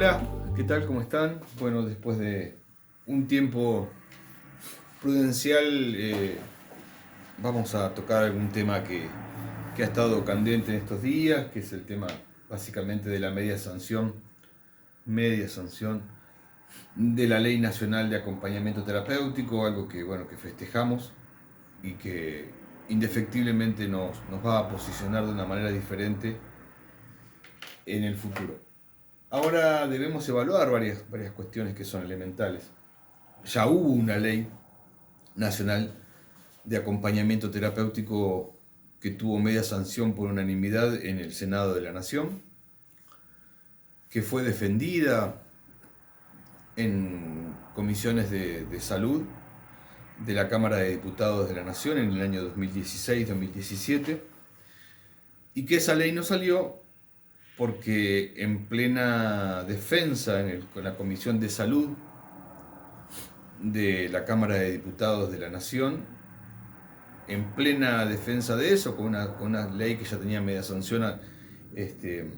Hola, ¿qué tal? ¿Cómo están? Bueno, después de un tiempo prudencial, vamos a tocar algún tema que ha estado candente en estos días, que es el tema básicamente de la media sanción de la Ley Nacional de Acompañamiento Terapéutico, algo que, bueno, que festejamos y que indefectiblemente nos va a posicionar de una manera diferente en el futuro. Ahora debemos evaluar varias cuestiones que son elementales. Ya hubo una ley nacional de acompañamiento terapéutico que tuvo media sanción por unanimidad en el Senado de la Nación, que fue defendida en comisiones de salud de la Cámara de Diputados de la Nación en el año 2016-2017, y que esa ley no salió porque en plena defensa con la Comisión de Salud de la Cámara de Diputados de la Nación, en plena defensa de eso, con una ley que ya tenía media sanción este,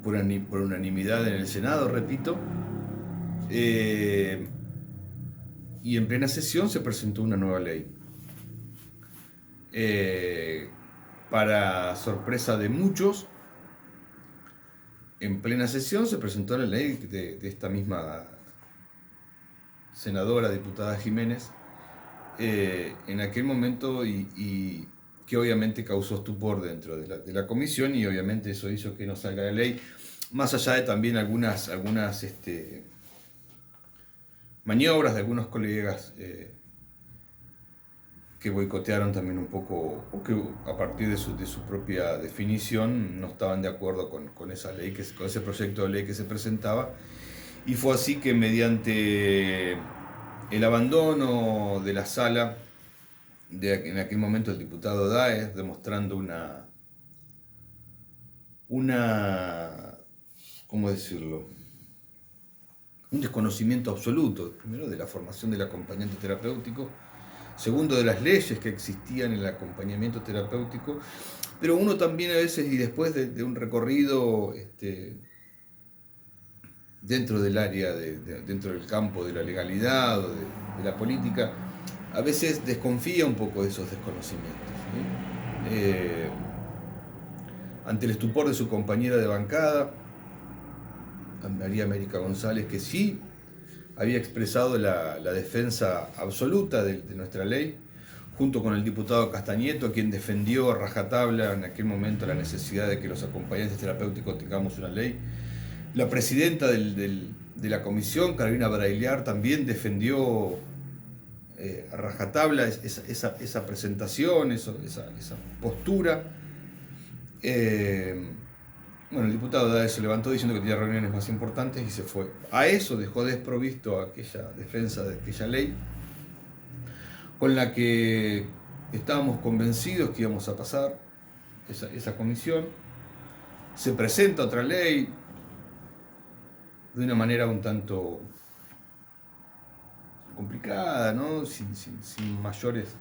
por unanimidad en el Senado, repito, eh, y en plena sesión se presentó una nueva ley. Para sorpresa de muchos, en plena sesión se presentó la ley de esta misma senadora, diputada Jiménez, en aquel momento y que obviamente causó estupor dentro de la comisión, y obviamente eso hizo que no salga la ley, más allá de también algunas maniobras de algunos colegas que boicotearon también un poco, o que a partir de su propia definición no estaban de acuerdo con esa ley, con ese proyecto de ley que se presentaba. Y fue así que mediante el abandono de la sala, en aquel momento el diputado Daes, demostrando una, ¿cómo decirlo? Un desconocimiento absoluto, primero de la formación del acompañante terapéutico, segundo de las leyes que existían en el acompañamiento terapéutico, pero uno también a veces, y después de un recorrido dentro del área, dentro del campo de la legalidad o de la política, a veces desconfía un poco de esos desconocimientos, ¿sí? Ante el estupor de su compañera de bancada, María América González, que sí había expresado la defensa absoluta de nuestra ley, junto con el diputado Castañeto, quien defendió a rajatabla en aquel momento la necesidad de que los acompañantes terapéuticos tengamos una ley. La presidenta de la comisión, Carolina Brailear, también defendió a rajatabla esa presentación, esa postura. Bueno, el diputado Daes se levantó diciendo que tenía reuniones más importantes y se fue. A eso dejó desprovisto aquella defensa de aquella ley, con la que estábamos convencidos que íbamos a pasar esa comisión. Se presenta otra ley de una manera un tanto complicada, ¿no? Sin mayores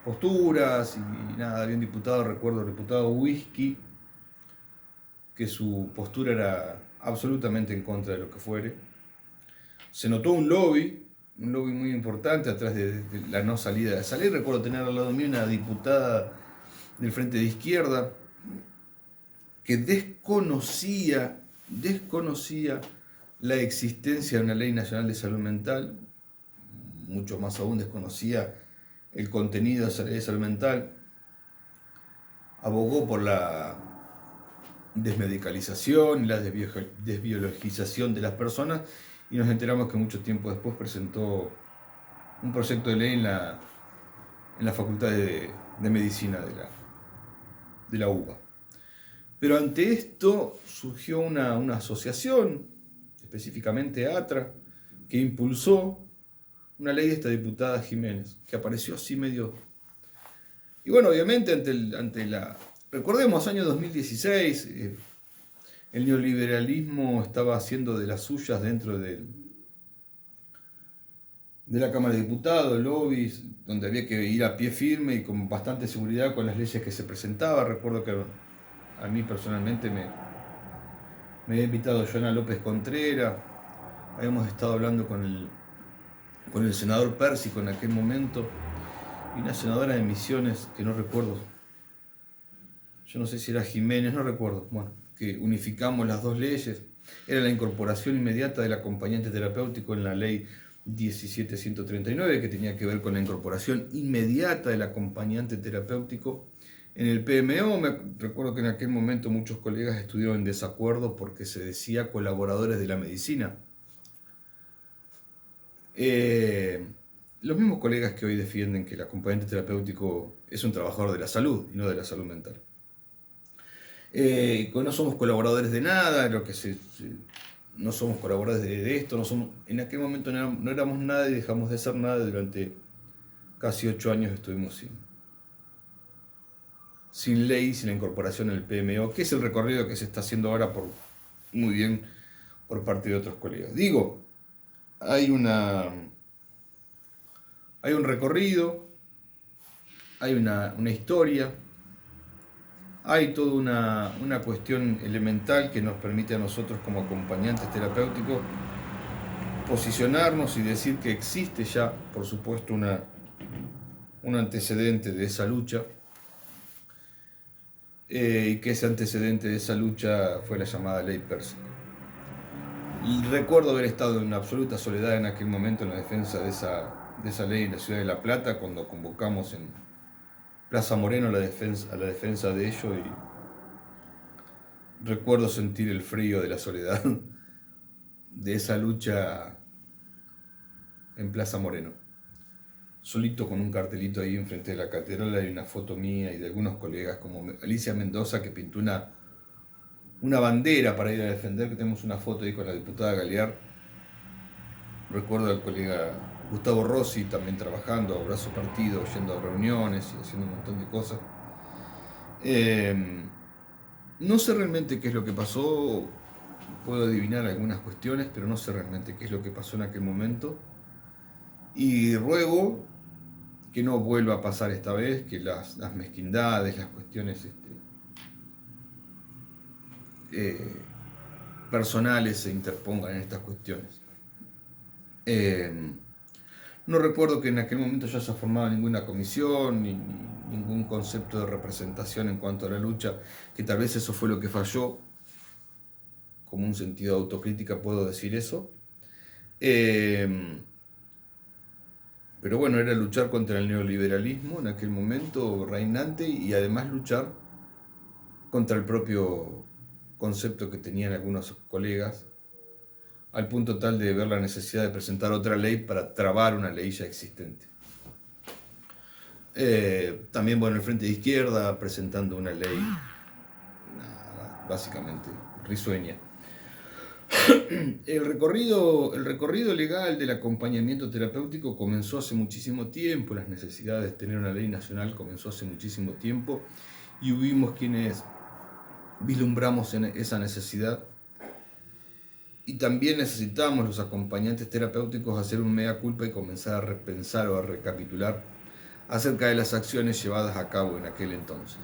posturas y nada. Había un diputado, recuerdo el diputado Whisky, que su postura era absolutamente en contra de lo que fuere. Se notó un lobby muy importante atrás de la no salida de esa ley. Recuerdo tener al lado mío una diputada del Frente de Izquierda que desconocía la existencia de una ley nacional de salud mental, mucho más aún desconocía el contenido de esa ley de salud mental, abogó por la desmedicalización y la desbiologización de las personas, y nos enteramos que mucho tiempo después presentó un proyecto de ley en la Facultad de Medicina de la UBA. Pero ante esto surgió una asociación, específicamente ATRA, que impulsó una ley de esta diputada Jiménez, que apareció así medio. Y bueno, obviamente recordemos, año 2016, el neoliberalismo estaba haciendo de las suyas dentro de la Cámara de Diputados, lobbies, donde había que ir a pie firme y con bastante seguridad con las leyes que se presentaban. Recuerdo que a mí personalmente Me había invitado Joana López Contreras, habíamos estado hablando con el senador Pérsico en aquel momento, y una senadora de Misiones, que no recuerdo, yo no sé si era Jiménez, no recuerdo, bueno, que unificamos las dos leyes. Era la incorporación inmediata del acompañante terapéutico en la ley 17.139, que tenía que ver con la incorporación inmediata del acompañante terapéutico en el PMO. Recuerdo que en aquel momento muchos colegas estuvieron en desacuerdo porque se decía colaboradores de la medicina. Los mismos colegas que hoy defienden que el acompañante terapéutico es un trabajador de la salud y no de la salud mental. No somos colaboradores de nada, no somos colaboradores de esto, en aquel momento no éramos nada y dejamos de ser nada. Durante casi 8 años estuvimos sin ley, sin la incorporación en el PMO, que es el recorrido que se está haciendo ahora muy bien por parte de otros colegas. Digo, hay un recorrido, hay una historia, hay toda una cuestión elemental que nos permite a nosotros como acompañantes terapéuticos posicionarnos y decir que existe ya, por supuesto, un antecedente de esa lucha, y que ese antecedente de esa lucha fue la llamada Ley Pérsico. Y recuerdo haber estado en absoluta soledad en aquel momento en la defensa de esa ley en la ciudad de La Plata, cuando convocamos en Plaza Moreno a la defensa de ello, y recuerdo sentir el frío de la soledad de esa lucha en Plaza Moreno, solito con un cartelito ahí enfrente de la catedral. Hay una foto mía y de algunos colegas como Alicia Mendoza, que pintó una bandera para ir a defender, que tenemos una foto ahí con la diputada Galear. Recuerdo al colega Gustavo Rossi también trabajando a brazo partido, yendo a reuniones y haciendo un montón de cosas. No sé realmente qué es lo que pasó, puedo adivinar algunas cuestiones, pero no sé realmente qué es lo que pasó en aquel momento. Y ruego que no vuelva a pasar esta vez, que las mezquindades, las cuestiones personales se interpongan en estas cuestiones. No recuerdo que en aquel momento ya se haya formado ninguna comisión, ni ningún concepto de representación en cuanto a la lucha, que tal vez eso fue lo que falló. Como un sentido de autocrítica puedo decir eso. Pero bueno, era luchar contra el neoliberalismo en aquel momento reinante, y además luchar contra el propio concepto que tenían algunos colegas, al punto tal de ver la necesidad de presentar otra ley para trabar una ley ya existente. También, bueno, el Frente de Izquierda presentando una ley básicamente risueña. El recorrido legal del acompañamiento terapéutico comenzó hace muchísimo tiempo. Las necesidades de tener una ley nacional comenzó hace muchísimo tiempo, y hubimos quienes vislumbramos en esa necesidad. Y también necesitamos los acompañantes terapéuticos hacer un mea culpa y comenzar a repensar o a recapitular acerca de las acciones llevadas a cabo en aquel entonces.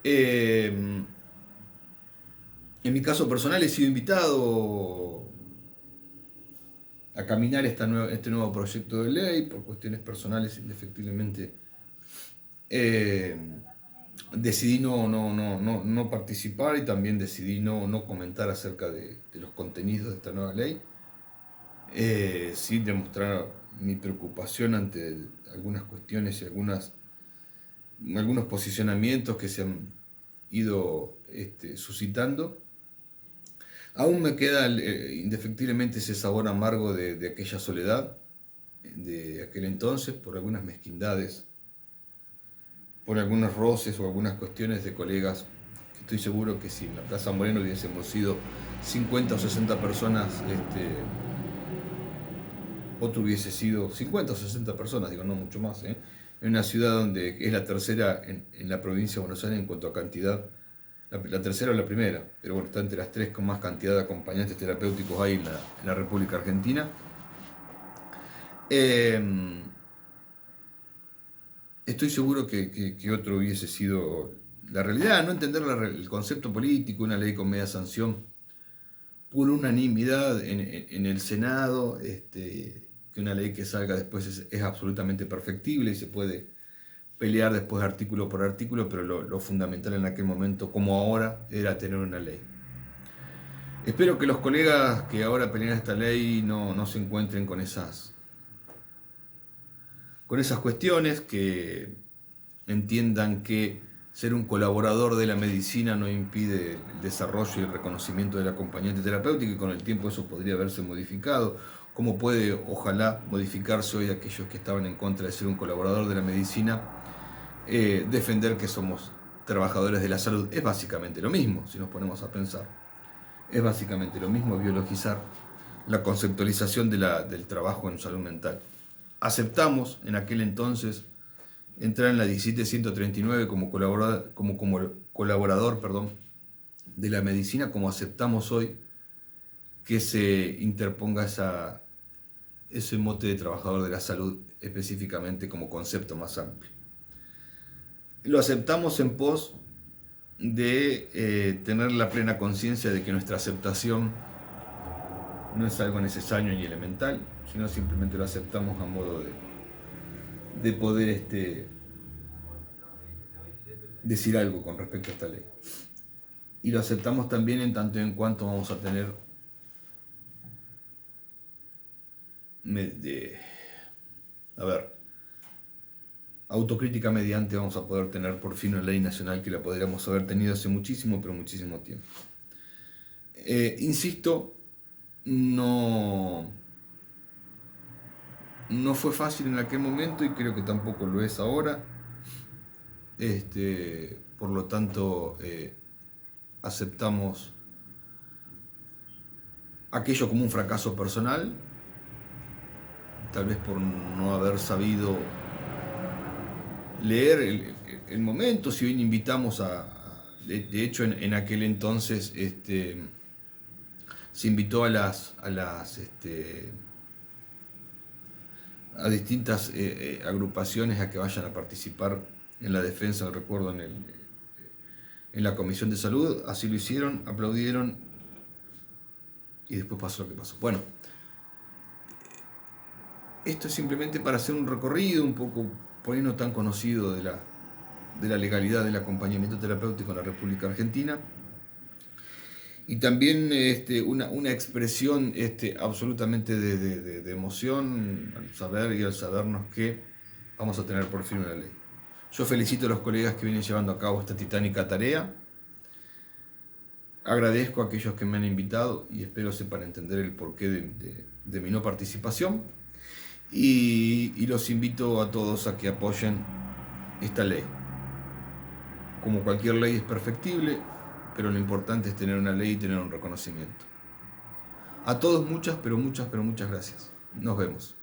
En mi caso personal he sido invitado a caminar este nuevo proyecto de ley. Por cuestiones personales, indefectiblemente, decidí no participar, y también decidí no comentar acerca de los contenidos de esta nueva ley. Sí demostrar mi preocupación ante algunas cuestiones y algunos posicionamientos que se han ido suscitando. Aún me queda indefectiblemente ese sabor amargo de aquella soledad, de aquel entonces, por algunas mezquindades, por algunos roces o algunas cuestiones de colegas, que estoy seguro que si en la Plaza Moreno hubiésemos sido 50 o 60 personas, otro hubiese sido 50 o 60 personas, digo, no mucho más, en una ciudad donde es la tercera en la provincia de Buenos Aires en cuanto a cantidad. La tercera o la primera, pero bueno, está entre las tres con más cantidad de acompañantes terapéuticos hay en la República Argentina. Estoy seguro que otro hubiese sido la realidad. No entender el concepto político, una ley con media sanción, por unanimidad en el Senado, que una ley que salga después es absolutamente perfectible y se puede pelear después artículo por artículo, pero lo fundamental en aquel momento, como ahora, era tener una ley. Espero que los colegas que ahora pelean esta ley no se encuentren con esas cuestiones, que entiendan que ser un colaborador de la medicina no impide el desarrollo y el reconocimiento del acompañante terapéutico, y con el tiempo eso podría haberse modificado. ¿Cómo puede, ojalá, modificarse hoy aquellos que estaban en contra de ser un colaborador de la medicina, defender que somos trabajadores de la salud? Es básicamente lo mismo, si nos ponemos a pensar. Es básicamente lo mismo biologizar la conceptualización del trabajo en salud mental. Aceptamos en aquel entonces entrar en la 17139 como colaborador de la medicina, como aceptamos hoy que se interponga ese mote de trabajador de la salud específicamente como concepto más amplio. Lo aceptamos en pos de tener la plena conciencia de que nuestra aceptación no es algo necesario ni elemental, sino simplemente lo aceptamos a modo de poder decir algo con respecto a esta ley. Y lo aceptamos también en tanto y en cuanto vamos a tener autocrítica mediante, vamos a poder tener por fin una ley nacional que la podríamos haber tenido hace muchísimo, pero muchísimo tiempo. Insisto, no fue fácil en aquel momento y creo que tampoco lo es ahora. Por lo tanto, aceptamos aquello como un fracaso personal, tal vez por no haber sabido leer el momento. Si bien invitamos de hecho en aquel entonces se invitó a distintas agrupaciones a que vayan a participar en la defensa, recuerdo, en la Comisión de Salud. Así lo hicieron, aplaudieron y después pasó lo que pasó. Bueno, esto es simplemente para hacer un recorrido un poco, por ahí no tan conocido, de la legalidad del acompañamiento terapéutico en la República Argentina. Y también una expresión absolutamente de emoción al saber y al sabernos que vamos a tener por fin una ley. Yo felicito a los colegas que vienen llevando a cabo esta titánica tarea. Agradezco a aquellos que me han invitado y espero sepan entender el porqué de mi no participación. Y los invito a todos a que apoyen esta ley. Como cualquier ley es perfectible, pero lo importante es tener una ley y tener un reconocimiento. A todos muchas, pero muchas gracias. Nos vemos.